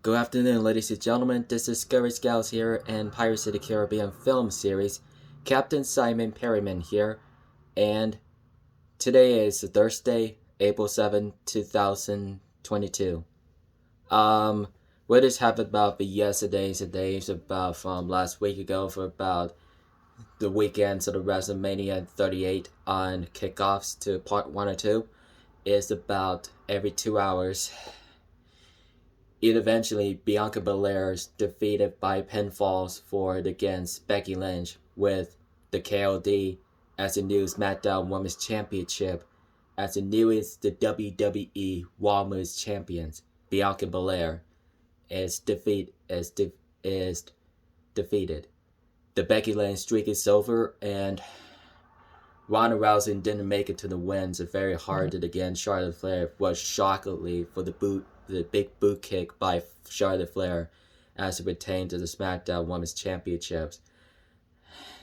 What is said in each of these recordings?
Good afternoon, ladies and gentlemen. This is Scurry Scouts here and Pirates of the Caribbean film series. Captain Simon Perryman here, and today is Thursday, April 7, 2022. What has happened about the yesterday's and days about from last week ago for about the weekends of the WrestleMania 38 on kickoffs to part 1 or 2 is about every 2 hours. Eventually, Bianca Belair is defeated by pinfalls for against Becky Lynch with the KOD as the new SmackDown Women's Championship, as the newest the WWE Women's Champions. Bianca Belair is defeated. The Becky Lynch streak is over, and Ronda Rousey didn't make it to the wins. It's very hard to again. Charlotte Flair was shockingly for the big boot kick by Charlotte Flair as it pertained to the SmackDown Women's Championships.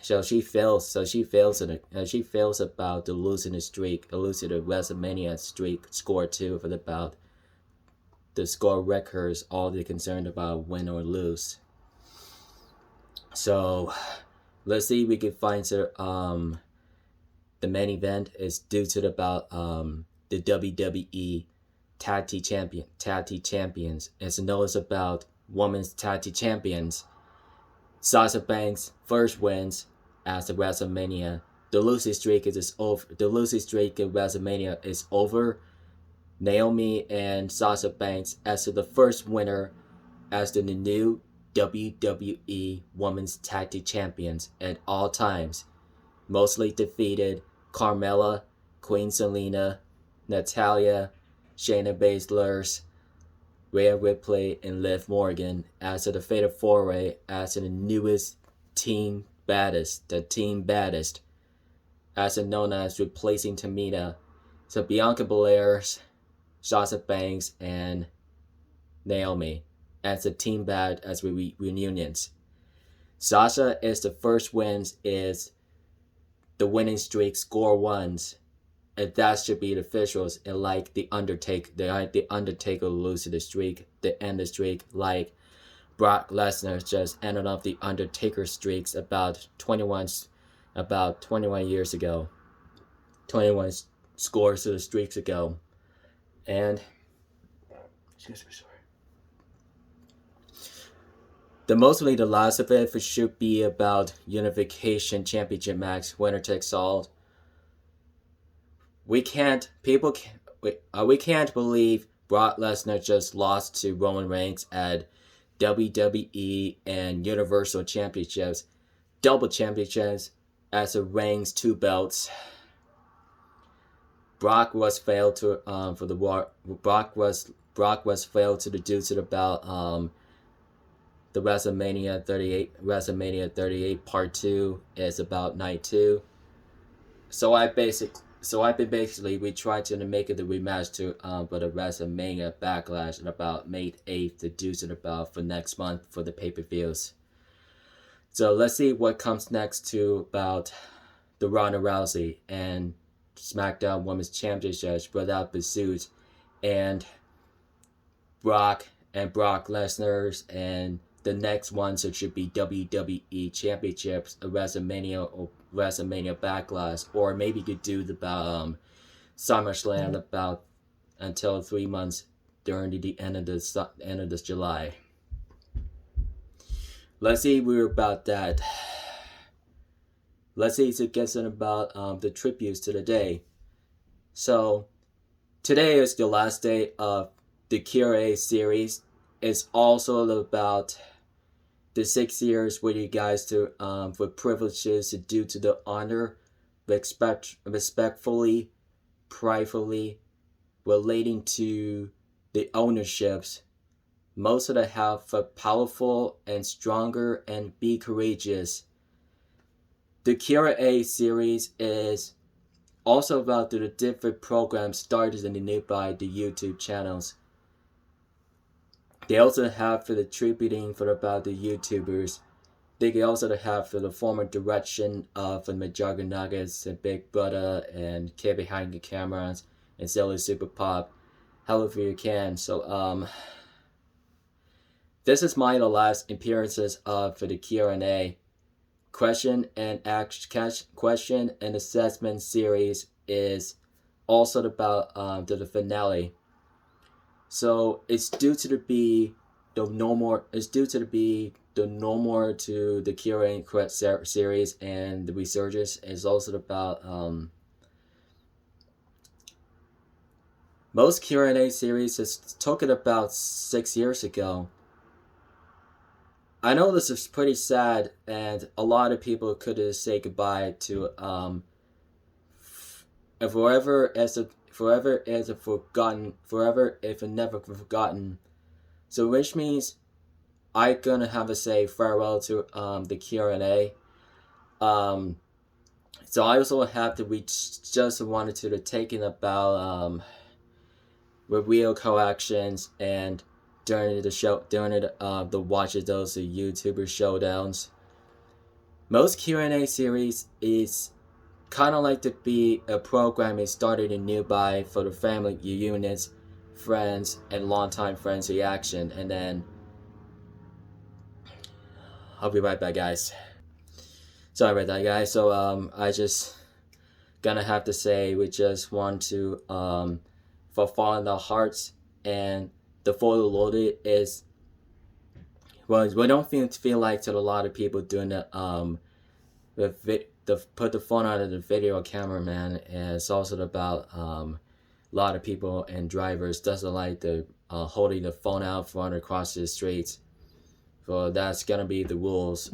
So she fails. She fails about the losing the WrestleMania streak score 2 for about the score records. All they're concerned about win or lose. So let's see if we can find the main event is due to the WWE Tag Team Champions. It's known about Women's Tag Team Champions. Sasha Banks first wins as the WrestleMania. The losing streak is over. The losing streak at WrestleMania is over. Naomi and Sasha Banks as the first winner as the new WWE Women's Tag Team Champions at all times. Mostly defeated Carmella, Queen Selina, Natalya, Shayna Baszler, Rhea Ripley, and Liv Morgan as the Fatal 4-Way as the newest team baddest, as known as replacing Tamina. So Bianca Belair, Sasha Banks, and Naomi as the team bad as reunions. Sasha is the first wins is the winning streak score ones, and that should be the officials. And like the Undertaker losing the streak, the end the streak, like Brock Lesnar just ended off the Undertaker streaks about 21 years ago, 21 scores of the streaks ago, and excuse me, sorry. The last of it should be about Unification Championship match, winner takes all. We can't believe Brock Lesnar just lost to Roman Reigns at WWE and Universal Championships, double championships as a Reigns 2 belts. Brock was failed to Brock was failed to reduce it about the WrestleMania 38 Part 2 is about night 2. So we tried to make it the rematch to for the WrestleMania Backlash at about May 8th to do it about for next month for the pay-per-views. So let's see what comes next to about the Ronda Rousey and SmackDown Women's Championship without pursuit, and Brock Lesnar's, and the next ones should be WWE Championships, a WrestleMania or WrestleMania Backlash, or maybe you could do the SummerSlam about until 3 months during the end of this July. Let's see we're about that. Let's see to get some about the tributes to the day. So today is the last day of the Cure series. It's also about the 6 years with you guys to for privileges to do to the honor, respectfully, pridefully, relating to the ownerships. Most of the have for powerful and stronger and be courageous. The Cure A series is also about the different programs started in the nearby the YouTube channels. They also have for the tributing for about the YouTubers. They can also have for the former direction of the Majorga Nuggets and Big Brother and Kid Behind the Cameras and Silly Super Pop. However you can. So this is my last appearances for the Q&A. Question and assessment series is also about the finale. So it's due to be the normal. It's due to be the normal to the Q&A series, and the resurgence is also about most Q&A series is talking about 6 years ago. I know this is pretty sad, and a lot of people could say goodbye to forever as a forgotten, forever if never forgotten. So which means I gonna have to say farewell to the Q&A. So I also have to just wanted to taking about real collections and during the watches those YouTuber showdowns. Most Q&A series is kind of like to be a program started in nearby for the family reunions, friends, and longtime friends reaction. And then I'll be right back, guys. Sorry about that, guys. So I just gonna have to say we just want to for falling our hearts, and the photo loaded is, well, we don't feel like to a lot of people doing the put the phone out of the video camera, man. And it's also about a lot of people and drivers doesn't like the holding the phone out front across the streets. So that's gonna be the rules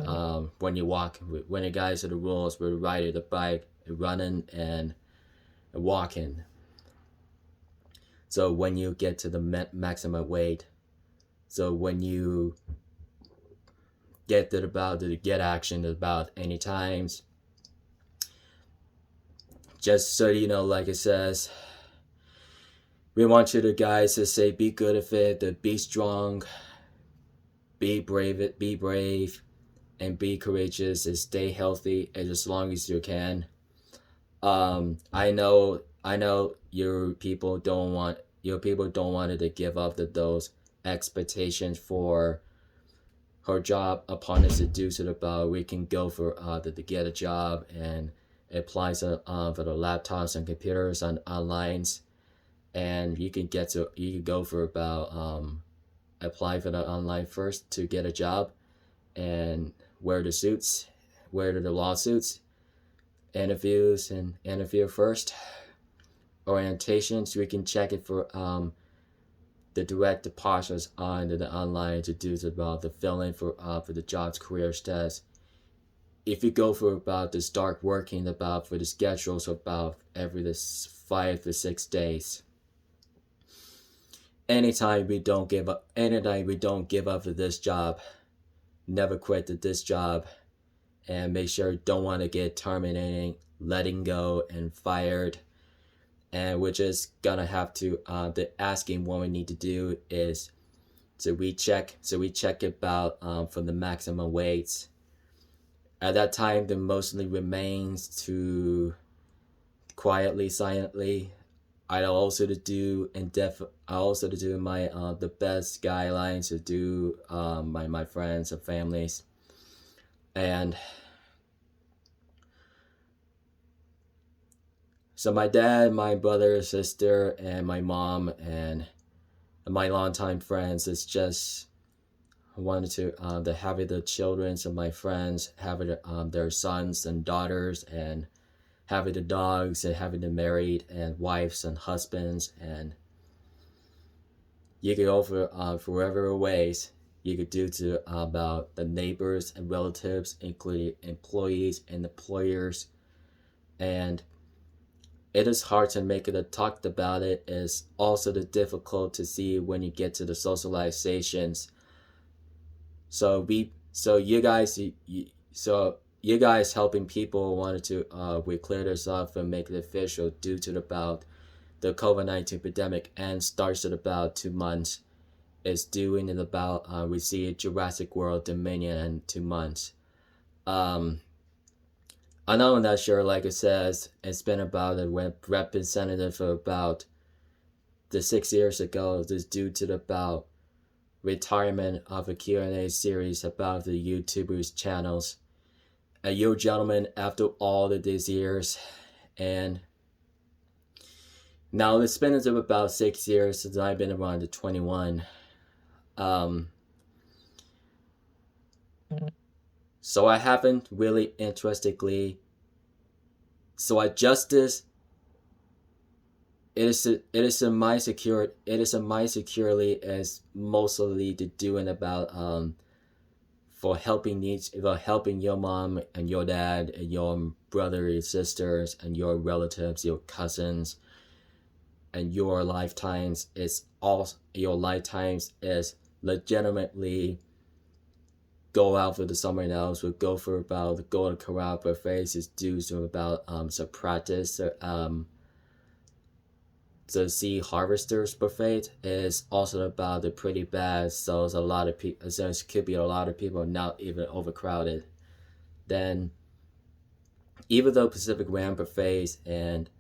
when you walk. When the guys are the rules, we're riding the bike, running, and walking. So when you get to the maximum weight, so when you get to the get action about any times, just so you know, like it says, we want you to guys to say be good at it, to be strong, be brave, and be courageous, and stay healthy as long as you can. I know your people don't want to give up those expectations for her job upon us to do to about we can go for to get a job and apply for the laptops and computers on online, and you can go for about apply for the online first to get a job and wear the lawsuits, interview first, orientations. We can check it for the direct deposits on the online to do about the filling for the jobs careers test. If you go for about to start working about for the schedules about every 5 to 6 days. Anytime we don't give up for this job, never quit this job, and make sure don't want to get terminating, letting go, and fired. And we're just gonna have to the asking what we need to do is we check about for the maximum weights. At that time, there mostly remains to quietly, silently. I also to do my the best guidelines to do my friends and families, and so my dad, my brother, sister, and my mom, and my longtime friends. It's just I wanted to have the children of my friends, having their sons and daughters, and having the dogs, and having them married, and wives and husbands, and you could go for wherever ways you could do to about the neighbors and relatives, including employees and employers, and it is hard to make it talked about. It is also the difficult to see when you get to the socializations. So you guys helping people wanted to we clear this up and make it official due to about the COVID-19 pandemic, and starts at about 2 months. Is doing in about we see Jurassic World Dominion in 2 months. I know I'm not sure, like it says, it's been about a representative for about the 6 years ago. This due to about retirement of a Q&A series about the YouTubers channels. And you gentlemen, after all of these years, and now it's been about 6 years since I've been around the 21. So I haven't really interestingly. So I justice. It is a my securely as mostly to doing about for helping your mom and your dad and your brother and sisters and your relatives, your cousins, and your lifetimes is legitimately go out for the summer else, would go for about the Golden Corral buffets, is due to about some practice the Sea Harvesters buffet is also about the pretty bad, so a lot of people, so it could be a lot of people not even overcrowded. Then, even though Pacific Rim buffets and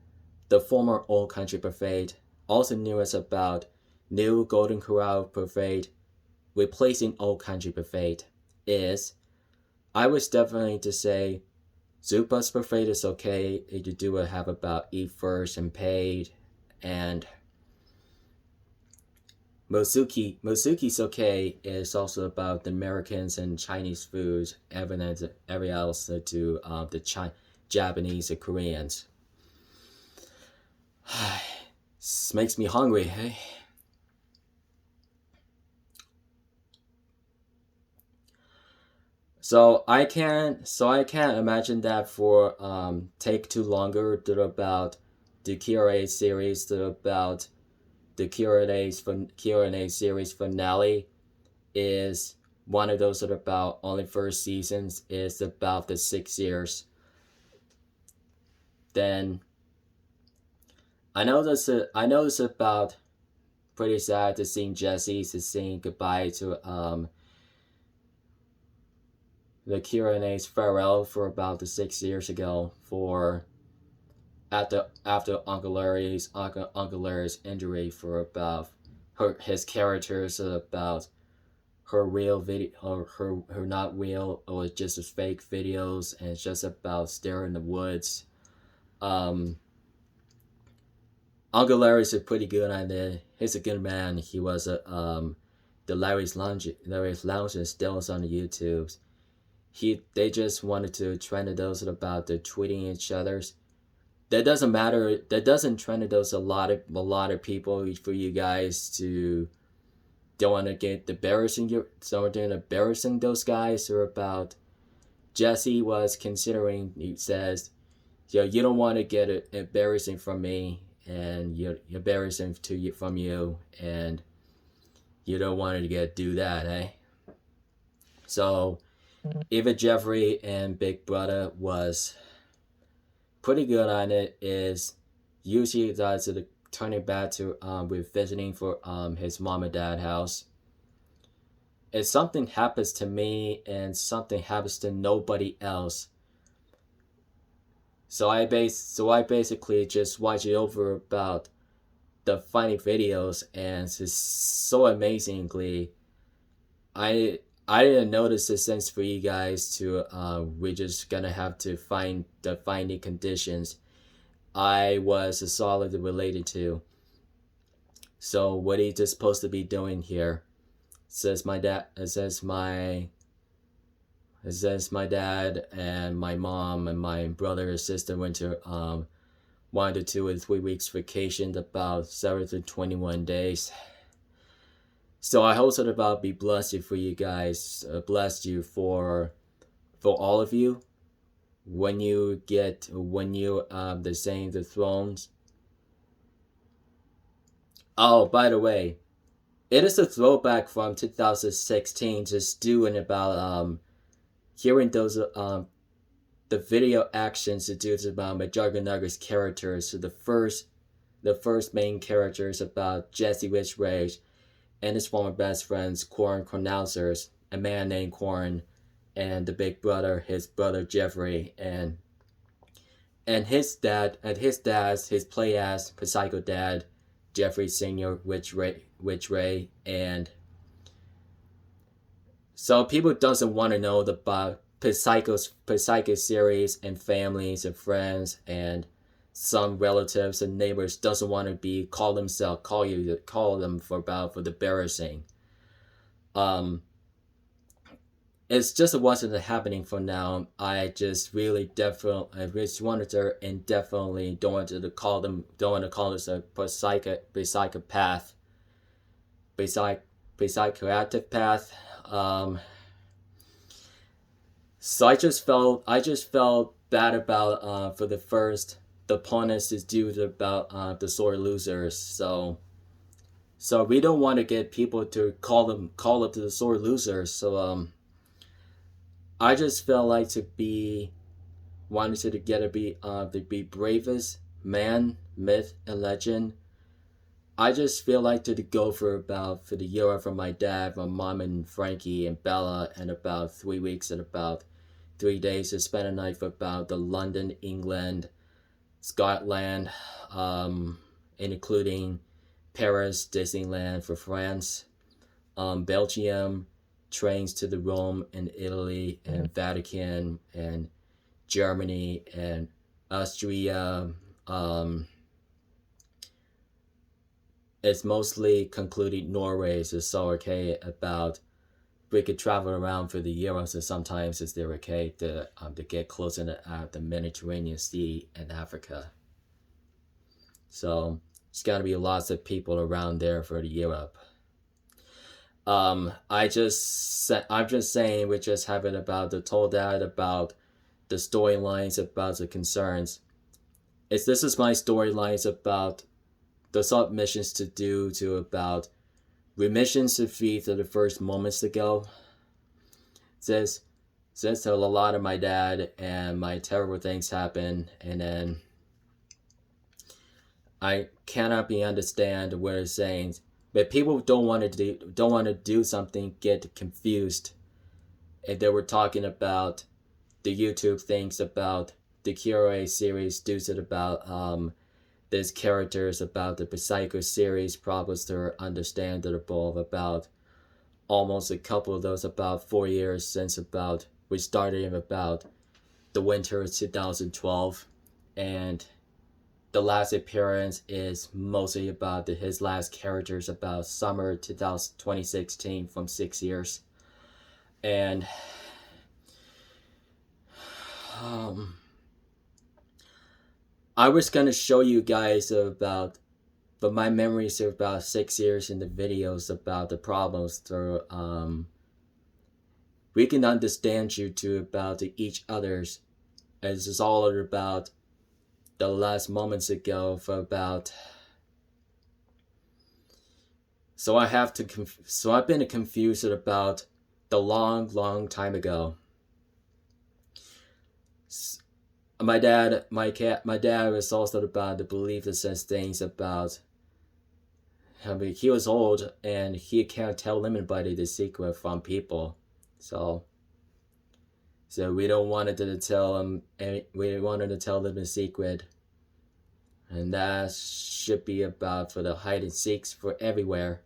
the former Old Country buffet, also knew as about new Golden Corral buffet, replacing Old Country buffet, is, I was definitely to say, Zupa's buffet is okay. You do have about eat first and paid, and Mosuki's okay is also about the Americans and Chinese foods, every else to the Japanese and Koreans. This makes me hungry, hey? So I can't imagine that for take too longer to about the Q&A series to about the Q&A series finale is one of those that about only first seasons is about the 6 years. Then I know this about pretty sad to seeing Jesse to saying goodbye to the Q&A's farewell for about the 6 years ago for after Uncle Larry's injury for about his characters about her real video her not real or just fake videos, and it's just about staring in the woods. Uncle Larry's a pretty good idea. He's a good man. He was a the Larry's Lounge is still on the YouTubes. They just wanted to trend those about the tweeting each other's. That doesn't matter. That doesn't trend those a lot of people for you guys to don't want to get embarrassing those guys or about Jesse was considering. He says, "Yo, you don't want to get it embarrassing from me, and you're embarrassing from you, and you don't want to do that, eh?" So, even Jeffrey and Big Brother was pretty good on it. Is usually that's turning back to with visiting for his mom and dad house. If something happens to me and something happens to nobody else, so I basically just watch it over about the funny videos, and it's so amazingly, I didn't notice the sense for you guys to we're just gonna have to find the finding conditions I was solidly related to. So what are you just supposed to be doing here? Says my dad and my mom and my brother and sister went to 1 to 2 or 3 weeks vacation, about 7 to 21 days. So I hope that about be blessed for you guys, blessed you for all of you when you the saying the thrones. Oh, by the way, it is a throwback from 2016, just doing about hearing those the video actions to do about McJuggerNugget's characters. So the first main characters about Jesse Rich Rage and his former best friends Corn Cornelsers, a man named Corn, and the big brother, his brother Jeffrey, and his play as Psycho Dad, Jeffrey Senior, Rich Ray, and So people doesn't want to know about Psycho series, and families and friends and some relatives and neighbors doesn't want to be call them for the embarrassing. Um, it's just wasn't happening for now. I just really definitely I just wanted to and definitely don't want to call this a psychopath, psychoactive path. Um, so I just felt bad about for the opponents is due to about the sore losers. So we don't want to get people to call up to the sore losers. So I just felt like to be wanted to get to be bravest man, myth, and legend. I just feel like to go for the year for my dad, my mom, and Frankie and Bella, and about 3 weeks and about 3 days to spend a night for about the London, England, Scotland, including Paris, Disneyland for France, Belgium, trains to the Rome and Italy and Vatican and Germany and Austria. It's mostly concluded Norway, so it's okay about we could travel around for the Euros, and sometimes it's there okay to get closer to the Mediterranean Sea and Africa. So it's gonna be lots of people around there for the Europe. I'm just saying we're just having about the told that about the storylines about the concerns. This is my storylines about the submissions to do to about remissions to feed to the first moments ago. Says a lot of my dad and my terrible things happen, and then I cannot be understand what it's saying. But people don't want to do something get confused. If they were talking about the YouTube things about the Kyorai series due to about these characters about the Psycho series problems that are understandable about almost a couple of those about 4 years since about we started in about the winter of 2012, and the last appearance is mostly about his last characters about summer 2016 from 6 years. And I was gonna show you guys about, but my memories are about 6 years in the videos about the problems through we can understand you to about each other's as it's all about the last moments ago for about. So I've been confused about the long time ago. My dad was also about the belief that says things about. I mean, he was old and he can't tell anybody the secret from people, so we don't wanted to tell him. We wanted to tell them the secret, and that should be about for the hide and seeks for everywhere.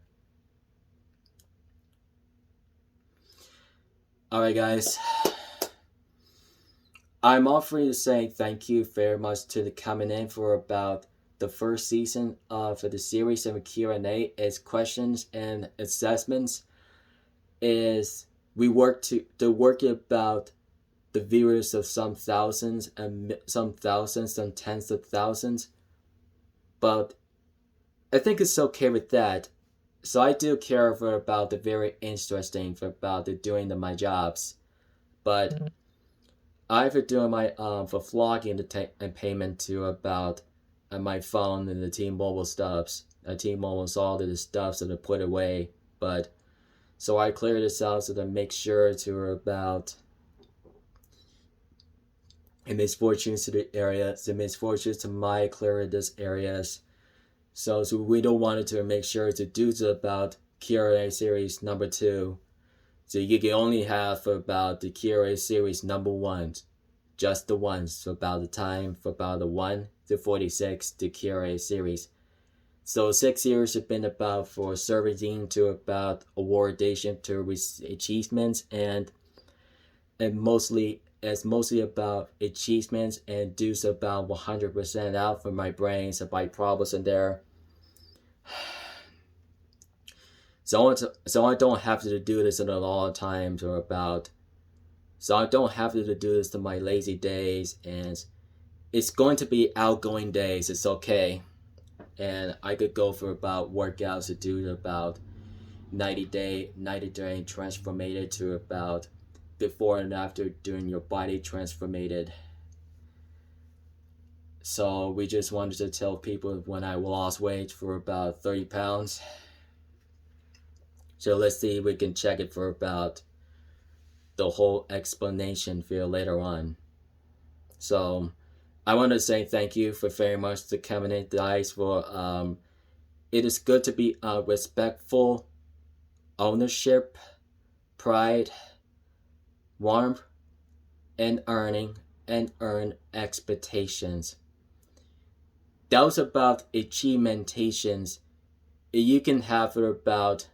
Alright guys, I'm offering to say thank you very much to the coming in for about the first season for the series of Q&A. Is questions and assessments is we work to work about the viewers of some thousands and some tens of thousands, but I think it's okay with that. So I do care for about the very interesting for about the doing my jobs, but I've been doing my for vlogging and payment to about my phone and the T-Mobile stuffs. T-Mobile's all the stuffs that are put away, but so I clear this out so to make sure to about the misfortunes to the area, the misfortunes to my clear this areas. So we don't want it to make sure to do to about Kira series number 2. So you can only have for about the Kira series number 1, just the ones for about the time for about the 1 to 46 the Kira series. So 6 years have been about for serving to about awardation to achievements, and mostly it's mostly about achievements and do's about 100% out for my brain, so by problems in there. So I don't have to do this in a long time or about. So I don't have to do this in my lazy days, and it's going to be outgoing days. It's okay, and I could go for about workouts to do about 90-day transformated to about before and after doing your body transformated. So we just wanted to tell people when I lost weight for about 30 pounds. So let's see if we can check it for about the whole explanation for you later on. So I want to say thank you for very much to coming in, guys. For it is good to be respectful, ownership, pride, warmth, and earn expectations. That was about achievementations. You can have it about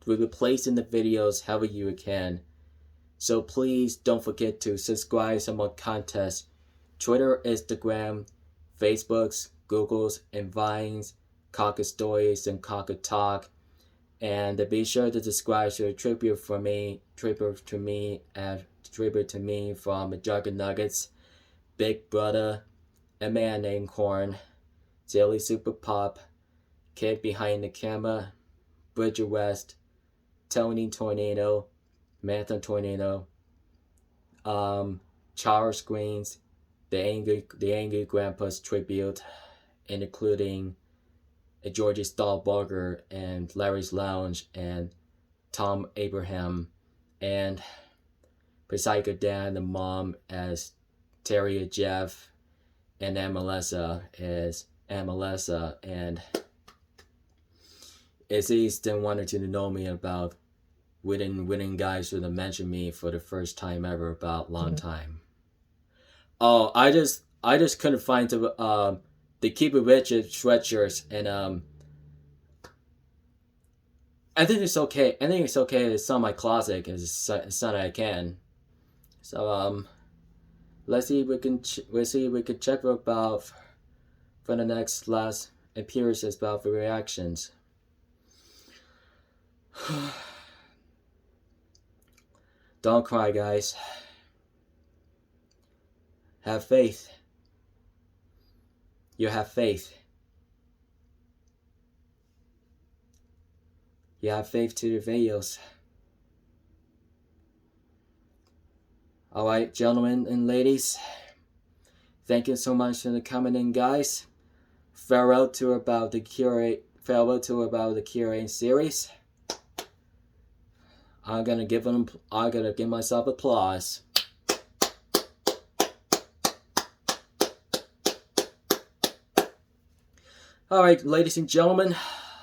replacing the videos however you can. So please don't forget to subscribe to my contests. Twitter, Instagram, Facebooks, Googles, and Vines, Cocker Stories, and Cocker Talk. And be sure to subscribe to a tribute to me from Jugger Nuggets, Big Brother, A Man Named Corn, Daily Super Pop, Kid Behind the Camera, Bridger West, Tony Tornado, Marathon Tornado, Charles Greens, the Angry Grandpa's Tribute, and including Georgie Stahlbarger and Larry's Lounge and Tom Abraham and Psycho Dan, the mom as Terry Jeff, and Amalessa as Amalessa, and it's Easton wanted to know me about winning guys who mentioned me for the first time ever about long time. Oh, I just couldn't find the Keep It Richard sweatshirts, and I think it's okay. I think it's okay. It's on my closet. It's not I can. So let's see if we can check about for the next last appearances about the reactions. Don't cry, guys. Have faith. You have faith. You have faith to the videos. Alright, gentlemen and ladies. Thank you so much for coming in, guys. Farewell to about the Curate series. I'm gonna give myself applause. Alright, ladies and gentlemen.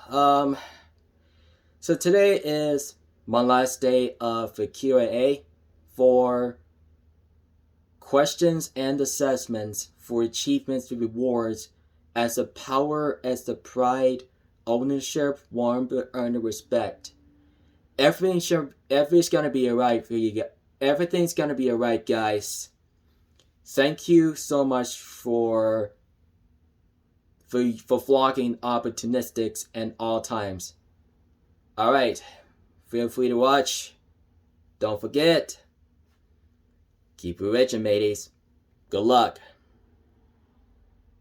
So today is my last day of the Q&A for questions and assessments for achievements and rewards as the power, as the pride, ownership, warmth, and respect. Everything's gonna be alright for you. Everything's gonna be alright, guys. Thank you so much for vlogging opportunistics at all times. Alright, feel free to watch. Don't forget, keep it rich, mateys. Good luck.